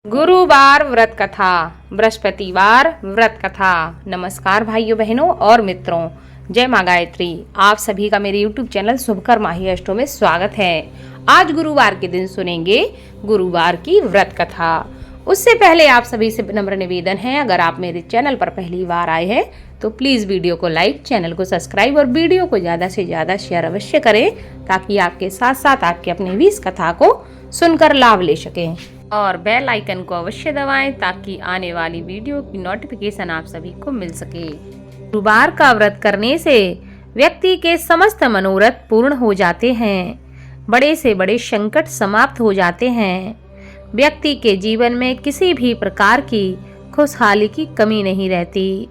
गुरुवार व्रत कथा, बृहस्पतिवार व्रत कथा। नमस्कार भाइयों बहनों और मित्रों, जय माँ गायत्री। आप सभी का मेरे YouTube चैनल शुभकर माही अष्टों में स्वागत है। आज गुरुवार के दिन सुनेंगे गुरुवार की व्रत कथा। उससे पहले आप सभी से नम्र निवेदन है, अगर आप मेरे चैनल पर पहली बार आए हैं तो प्लीज वीडियो को लाइक, चैनल को सब्सक्राइब और वीडियो को ज्यादा से ज्यादा शेयर अवश्य करें, ताकि आपके साथ साथ आपके अपने भी इस कथा को सुनकर लाभ ले सकें। और बेल आइकन को अवश्य दबाएं, ताकि आने वाली वीडियो की नोटिफिकेशन आप सभी को मिल सके। गुरुवार का व्रत करने से व्यक्ति के समस्त मनोरथ पूर्ण हो जाते हैं, बड़े से बड़े संकट समाप्त हो जाते हैं। व्यक्ति के जीवन में किसी भी प्रकार की खुशहाली की कमी नहीं रहती।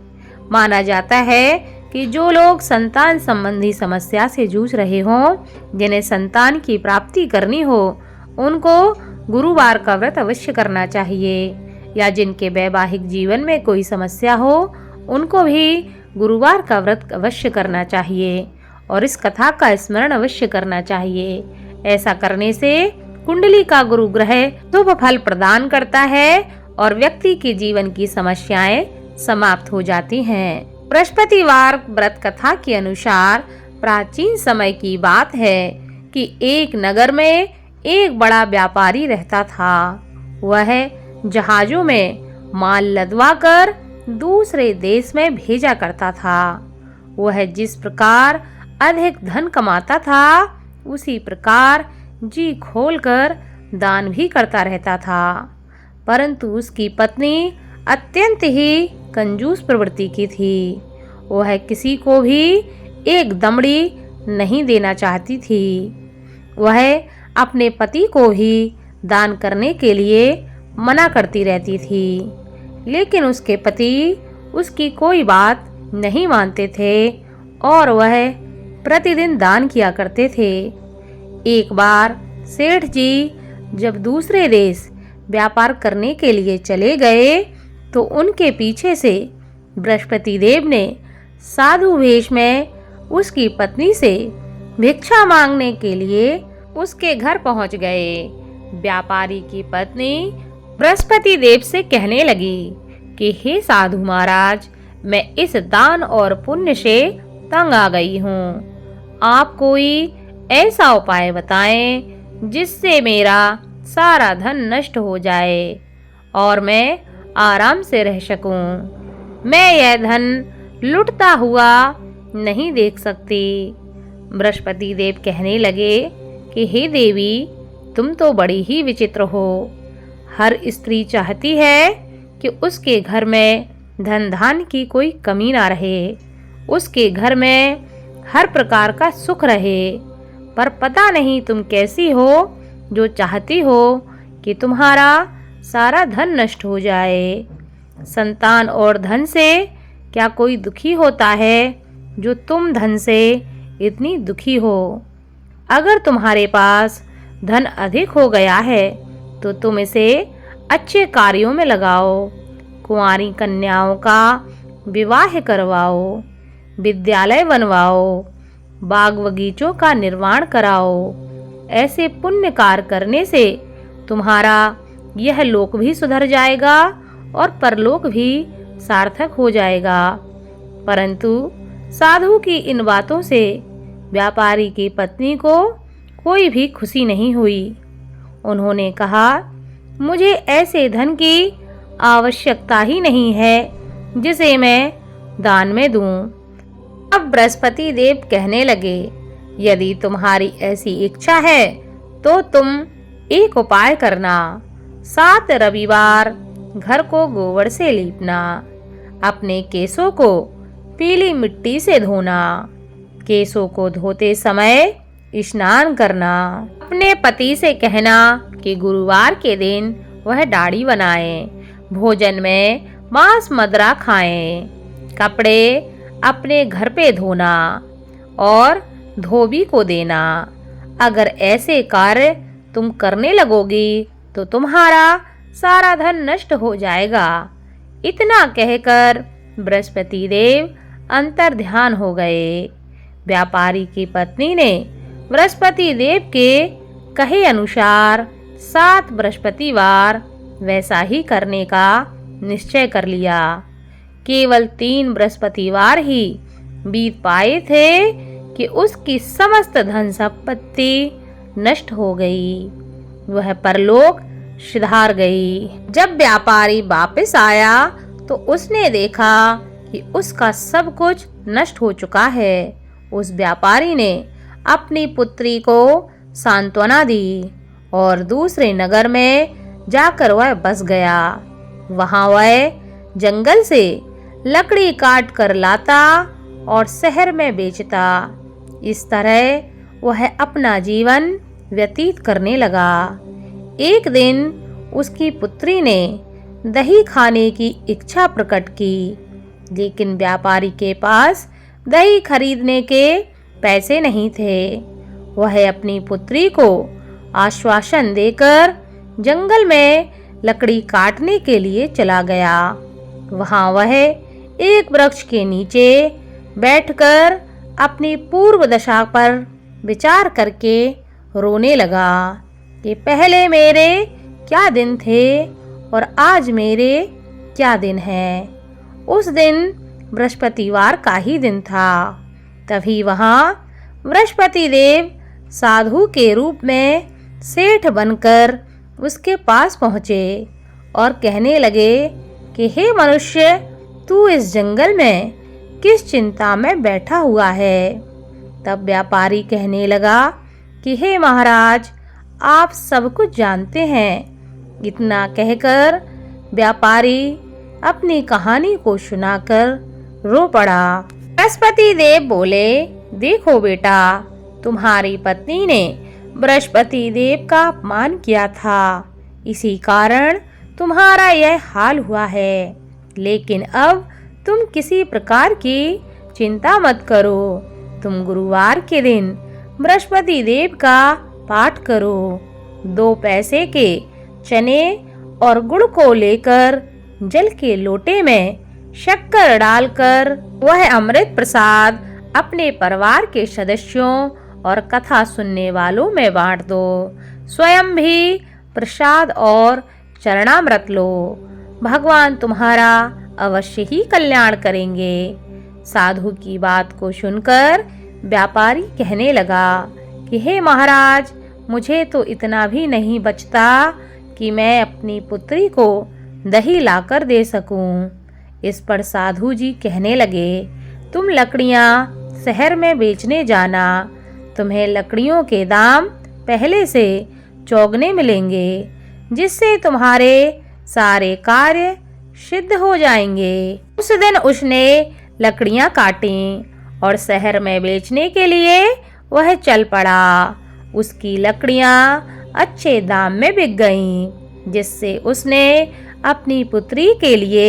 माना जाता है कि जो लोग संतान संबंधी समस्या से जूझ रहे हों, जिन्हें संतान की प्राप्ति करनी हो, उनको गुरुवार का व्रत अवश्य करना चाहिए। या जिनके वैवाहिक जीवन में कोई समस्या हो, उनको भी गुरुवार का व्रत अवश्य करना चाहिए और इस कथा का स्मरण अवश्य करना चाहिए। ऐसा करने से कुंडली का गुरु ग्रह शुभ फल प्रदान करता है और व्यक्ति के जीवन की समस्याएं समाप्त हो जाती हैं। बृहस्पतिवार व्रत कथा के अनुसार प्राचीन समय की बात है कि एक नगर में एक बड़ा व्यापारी रहता था। वह जहाजों में माल लदवा कर दूसरे देश में भेजा करता था। वह जिस प्रकार अधिक धन कमाता था, उसी प्रकार जी खोलकर दान भी करता रहता था। परंतु उसकी पत्नी अत्यंत ही कंजूस प्रवृत्ति की थी। वह किसी को भी एक दमड़ी नहीं देना चाहती थी। वह अपने पति को ही दान करने के लिए मना करती रहती थी, लेकिन उसके पति उसकी कोई बात नहीं मानते थे और वह प्रतिदिन दान किया करते थे। एक बार सेठ जी जब दूसरे देश व्यापार करने के लिए चले गए, तो उनके पीछे से बृहस्पति देव ने साधु वेश में उसकी पत्नी से भिक्षा मांगने के लिए उसके घर पहुंच गए। व्यापारी की पत्नी बृहस्पति देव से कहने लगी कि हे साधु महाराज, मैं इस दान और पुण्य से तंग आ गई हूँ। आप कोई ऐसा उपाय बताएं जिससे मेरा सारा धन नष्ट हो जाए और मैं आराम से रह सकूं। मैं यह धन लुटता हुआ नहीं देख सकती। बृहस्पति देव कहने लगे कि हे देवी, तुम तो बड़ी ही विचित्र हो। हर स्त्री चाहती है कि उसके घर में धन धान की कोई कमी ना रहे, उसके घर में हर प्रकार का सुख रहे, पर पता नहीं तुम कैसी हो जो चाहती हो कि तुम्हारा सारा धन नष्ट हो जाए। संतान और धन से क्या कोई दुखी होता है जो तुम धन से इतनी दुखी हो? अगर तुम्हारे पास धन अधिक हो गया है तो तुम इसे अच्छे कार्यों में लगाओ। कुंवारी कन्याओं का विवाह करवाओ, विद्यालय बनवाओ, बाग बगीचों का निर्माण कराओ। ऐसे पुण्य कार्य करने से तुम्हारा यह लोक भी सुधर जाएगा और परलोक भी सार्थक हो जाएगा। परंतु साधु की इन बातों से व्यापारी की पत्नी को कोई भी खुशी नहीं हुई। उन्होंने कहा, मुझे ऐसे धन की आवश्यकता ही नहीं है जिसे मैं दान में दूं। अब बृहस्पति देव कहने लगे, यदि तुम्हारी ऐसी इच्छा है तो तुम एक उपाय करना। 7 रविवार घर को गोबर से लीपना, अपने केसों को पीली मिट्टी से धोना, केसों को धोते समय स्नान करना। अपने पति से कहना कि गुरुवार के दिन वह दाढ़ी बनाएं, भोजन में मांस मदिरा खाएं, कपड़े अपने घर पे धोना और धोबी को देना। अगर ऐसे कार्य तुम करने लगोगी तो तुम्हारा सारा धन नष्ट हो जाएगा। इतना कहकर बृहस्पति देव अंतर ध्यान हो गए। व्यापारी की पत्नी ने बृहस्पति देव के कहे अनुसार 7 बृहस्पतिवार वैसा ही करने का निश्चय कर लिया। केवल 3 बृहस्पतिवार ही बीत पाए थे कि उसकी समस्त धन संपत्ति नष्ट हो गई। वह परलोक सिधार गई। जब व्यापारी वापस आया तो उसने देखा कि उसका सब कुछ नष्ट हो चुका है। उस व्यापारी ने अपनी पुत्री को सांत्वना दी और दूसरे नगर में जाकर वह बस गया। वहां वह जंगल से लकड़ी काट कर लाता और शहर में बेचता। इस तरह वह अपना जीवन व्यतीत करने लगा। एक दिन उसकी पुत्री ने दही खाने की इच्छा प्रकट की, लेकिन व्यापारी के पास दही खरीदने के पैसे नहीं थे। वह अपनी पुत्री को आश्वासन देकर जंगल में लकड़ी काटने के लिए चला गया। वहां वह एक वृक्ष के नीचे बैठकर अपनी पूर्व दशा पर विचार करके रोने लगा कि पहले मेरे क्या दिन थे और आज मेरे क्या दिन हैं। उस दिन बृहस्पतिवार का ही दिन था। तभी वहां बृहस्पति देव साधु के रूप में सेठ बनकर उसके पास पहुँचे और कहने लगे कि हे मनुष्य, तू इस जंगल में किस चिंता में बैठा हुआ है। तब व्यापारी कहने लगा कि हे महाराज, आप सब कुछ जानते हैं। इतना कहकर व्यापारी अपनी कहानी को सुनाकर रो पड़ा। बृहस्पति देव बोले, देखो बेटा, तुम्हारी पत्नी ने बृहस्पति देव का अपमान किया था, इसी कारण तुम्हारा यह हाल हुआ है। लेकिन अब तुम किसी प्रकार की चिंता मत करो। तुम गुरुवार के दिन बृहस्पति देव का पाठ करो। 2 पैसे के चने और गुड़ को लेकर जल के लोटे में शक्कर डालकर वह अमृत प्रसाद अपने परिवार के सदस्यों और कथा सुनने वालों में बांट दो। स्वयं भी प्रसाद और चरणामृत लो। भगवान तुम्हारा अवश्य ही कल्याण करेंगे। साधु की बात को सुनकर व्यापारी कहने लगा कि हे महाराज, मुझे तो इतना भी नहीं बचता कि मैं अपनी पुत्री को दही लाकर दे सकूं। इस पर साधु जी कहने लगे, तुम लकड़ियां शहर में बेचने जाना। तुम्हें लकड़ियों के दाम पहले से चौगने मिलेंगे, जिससे तुम्हारे सारे कार्य सिद्ध हो जाएंगे। उस दिन उसने लकड़ियां काटी और शहर में बेचने के लिए वह चल पड़ा। उसकी लकड़ियां अच्छे दाम में बिक गईं, जिससे उसने अपनी पुत्री के लिए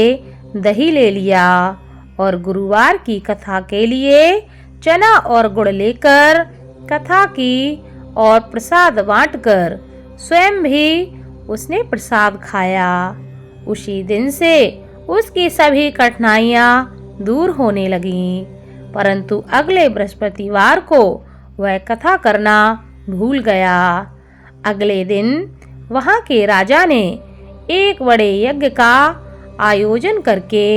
दही ले लिया और गुरुवार की कथा के लिए चना और गुड़ लेकर कथा की और प्रसाद बांटकर स्वयं भी उसने प्रसाद खाया। उसी दिन से उसकी सभी कठिनाइयां दूर होने लगीं, परंतु अगले बृहस्पतिवार को वह कथा करना भूल गया। अगले दिन वहां के राजा ने एक बड़े यज्ञ का आयोजन करके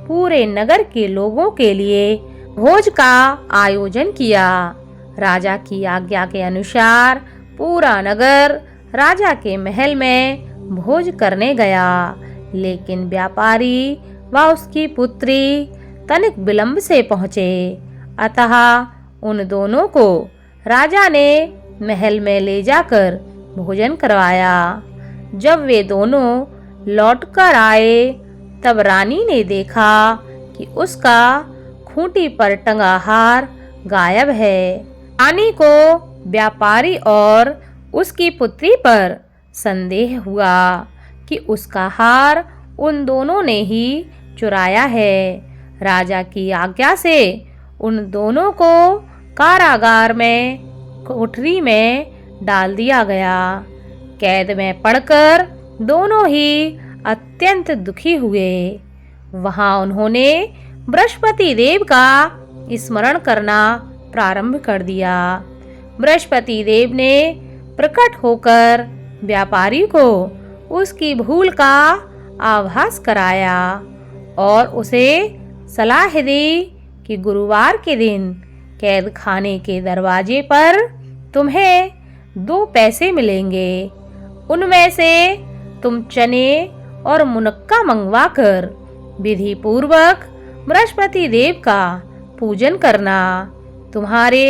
पूरे नगर के लोगों के लिए भोज का आयोजन किया। राजा की आज्ञा के अनुसार पूरा नगर राजा के महल में भोज करने गया, लेकिन व्यापारी व उसकी पुत्री तनिक विलंब से पहुँचे। अतः उन दोनों को राजा ने महल में ले जाकर भोजन करवाया। जब वे दोनों लौटकर आए तब रानी ने देखा कि उसका खूंटी पर टंगा हार गायब है। रानी को व्यापारी और उसकी पुत्री पर संदेह हुआ कि उसका हार उन दोनों ने ही चुराया है। राजा की आज्ञा से उन दोनों को कारागार में कोठरी में डाल दिया गया। कैद में पड़कर दोनों ही अत्यंत दुखी हुए। वहां उन्होंने बृहस्पति देव का स्मरण करना प्रारंभ कर दिया। बृहस्पति देव ने प्रकट होकर व्यापारी को उसकी भूल का आभास कराया और उसे सलाह दी कि गुरुवार के दिन कैद खाने के दरवाजे पर तुम्हें 2 पैसे मिलेंगे। उनमें से तुम चने और मुनक्का मंगवाकर विधि पूर्वक बृहस्पति देव का पूजन करना। तुम्हारे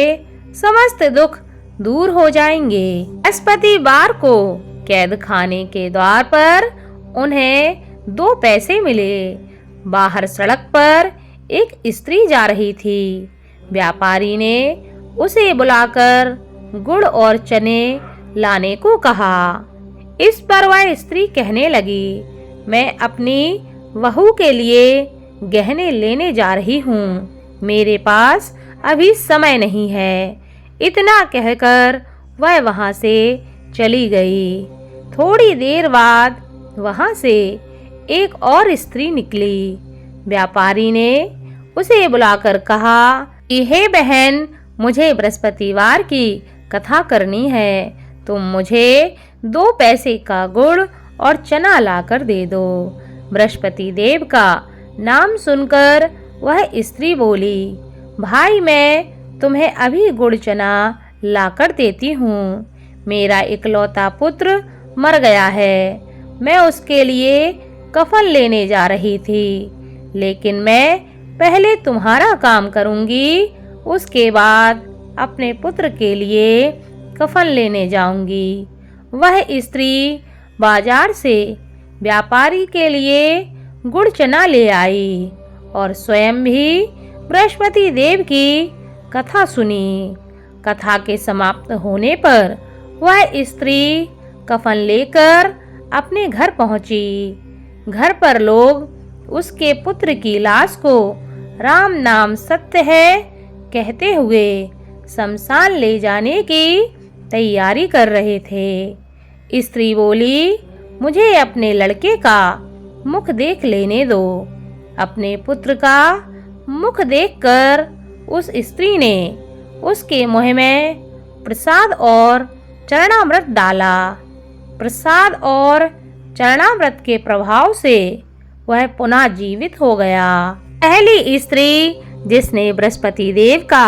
समस्त दुख दूर हो जाएंगे। बृहस्पतिवार को कैद खाने के द्वार पर उन्हें 2 पैसे मिले। बाहर सड़क पर एक स्त्री जा रही थी। व्यापारी ने उसे बुलाकर गुड़ और चने लाने को कहा। इस पर वह स्त्री कहने लगी, मैं अपनी बहू के लिए गहने लेने जा रही हूँ, मेरे पास अभी समय नहीं है। इतना कहकर वह वहाँ से चली गई। थोड़ी देर बाद वहाँ से एक और स्त्री निकली। व्यापारी ने उसे बुलाकर कहा कि हे बहन, मुझे बृहस्पतिवार की कथा करनी है, तुम मुझे 2 पैसे का गुड़ और चना लाकर दे दो। बृहस्पति देव का नाम सुनकर वह स्त्री बोली, भाई मैं तुम्हें अभी गुड़ चना लाकर देती हूँ। मेरा इकलौता पुत्र मर गया है, मैं उसके लिए कफन लेने जा रही थी, लेकिन मैं पहले तुम्हारा काम करूँगी, उसके बाद अपने पुत्र के लिए कफन लेने जाऊंगी। वह स्त्री बाजार से व्यापारी के लिए गुड़ चना ले आई और स्वयं भी बृहस्पति देव की कथा सुनी। कथा के समाप्त होने पर वह स्त्री कफन लेकर अपने घर पहुंची। घर पर लोग उसके पुत्र की लाश को राम नाम सत्य है कहते हुए शमशान ले जाने की तैयारी कर रहे थे। स्त्री बोली, मुझे अपने लड़के का मुख देख लेने दो। अपने पुत्र का मुख देखकर उस स्त्री ने उसके मुंह में प्रसाद और चरणामृत डाला। प्रसाद और चरणामृत के प्रभाव से वह पुनः जीवित हो गया। पहली स्त्री जिसने बृहस्पति देव का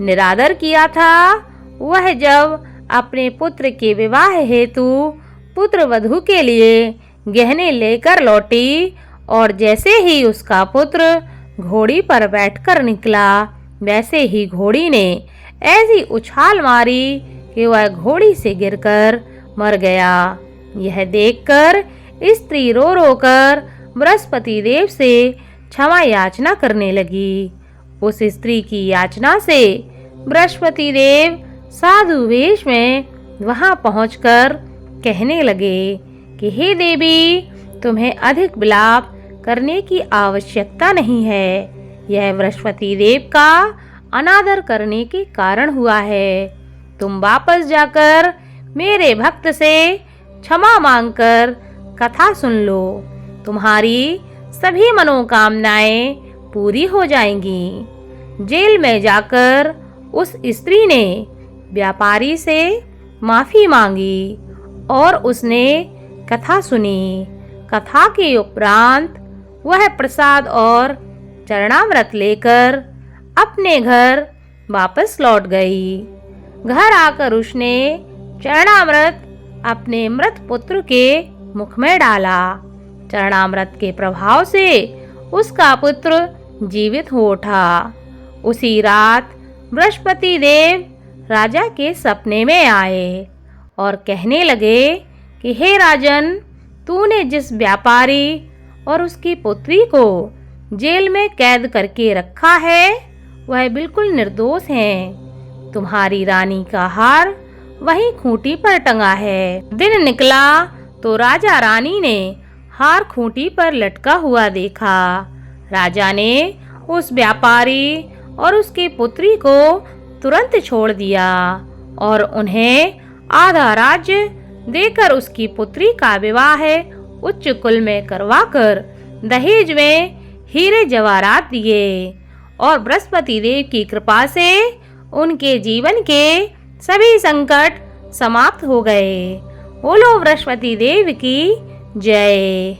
निरादर किया था, वह जब अपने पुत्र के विवाह हेतु पुत्र वधू के लिए गहने लेकर लौटी और जैसे ही उसका पुत्र घोड़ी पर बैठकर निकला, वैसे ही घोड़ी ने ऐसी उछाल मारी कि वह घोड़ी से गिरकर मर गया। यह देखकर स्त्री रो रो कर बृहस्पति देव से क्षमा याचना करने लगी। उस स्त्री की याचना से बृहस्पति देव साधु वेश में वहां पहुंचकर कहने लगे कि हे देवी, तुम्हें अधिक विलाप करने की आवश्यकता नहीं है। यह बृहस्पति देव का अनादर करने के कारण हुआ है। तुम वापस जाकर मेरे भक्त से क्षमा मांगकर कथा सुन लो। तुम्हारी सभी मनोकामनाएं पूरी हो जाएंगी। जेल में जाकर उस स्त्री ने व्यापारी से माफी मांगी और उसने कथा सुनी। कथा के उपरांत वह प्रसाद और चरणामृत लेकर अपने घर वापस लौट गई। घर आकर उसने चरणामृत अपने मृत पुत्र के मुख में डाला। चरणामृत के प्रभाव से उसका पुत्र जीवित हो उठा। उसी रात बृहस्पति देव राजा के सपने में आए और कहने लगे कि हे राजन, तूने जिस व्यापारी और उसकी पुत्री को जेल में कैद करके रखा है, वह बिल्कुल निर्दोष हैं। तुम्हारी रानी का हार वहीं खूंटी पर टंगा है। दिन निकला तो राजा रानी ने हार खूंटी पर लटका हुआ देखा। राजा ने उस व्यापारी और उसकी पुत्री को तुरंत छोड़ दिया और उन्हें आधा राज्य देकर उसकी पुत्री का विवाह उच्च कुल में करवाकर दहेज में हीरे जवाहरात दिए और बृहस्पति देव की कृपा से उनके जीवन के सभी संकट समाप्त हो गए। बोलो बृहस्पति देव की जय।